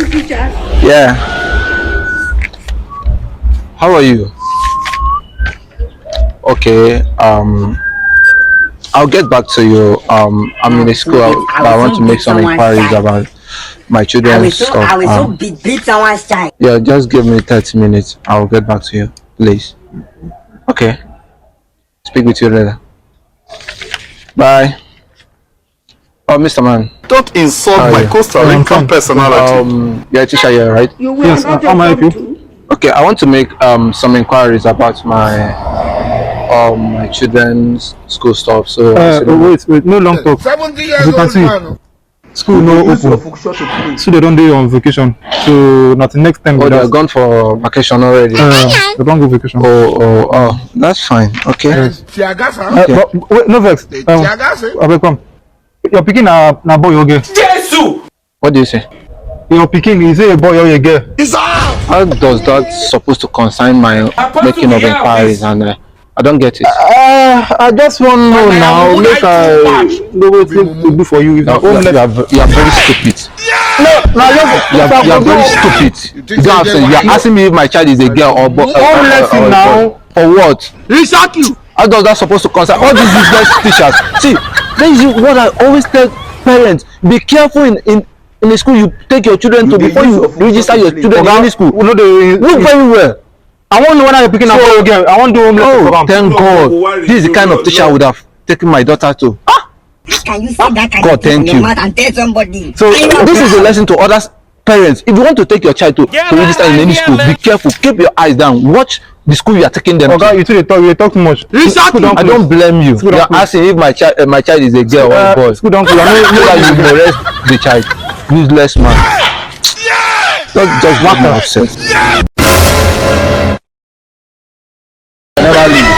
Yeye Teacher. Yeah. How are you? Okay. I'll get back to you. I'm in the school, but I want to make some inquiries about my children's stuff. I will so beat someone's child. Yeah, just give me 30 minutes. I'll get back to you, please. Okay. Speak with you later. Bye. Oh, Mr. Man. Don't insult my Costa Rican personality. You're a teacher here, right? Yes, how may I help you? Okay, I want to make some inquiries about my my children's school stuff. So wait, no long talk. 70 As years you can old see, man. school no open. So they don't do on vacation. So nothing next time. oh, they're gone for vacation already. They don't go vacation. Oh, that's fine. Okay. Yes. Tiagasa. But wait, no vex. Tiagasa. Come. Your picking na boy or girl? What do you say? Your picking is it a boy or a girl? How does that supposed to concern my making of inquiries? And I don't get it. I just want to know now. Make I know what to do for you. If You are very stupid. You are very stupid. You don't have sense. You are asking me if my child is a girl or boy. lesson now. For what? How does that supposed to concern all these business teachers? See, this is what I always tell parents. Be careful in the school you take your children to before you register your children in any school. Look very well. I want to know when I'm picking up again. I want to do Thank God. This is the kind of teacher I would have taken my daughter to. Can you say that kind God, of thing in thank your you. mouth and tell somebody? So this is a lesson to other parents. If you want to take your child to register in any school, be careful. Keep your eyes down. Watch the school you are taking them to. You talk too much. I don't blame you. You are asking if my child is a girl or a boy. School don't close. I know that you molest the child. Useless man. Just what kind of sense? Never leave.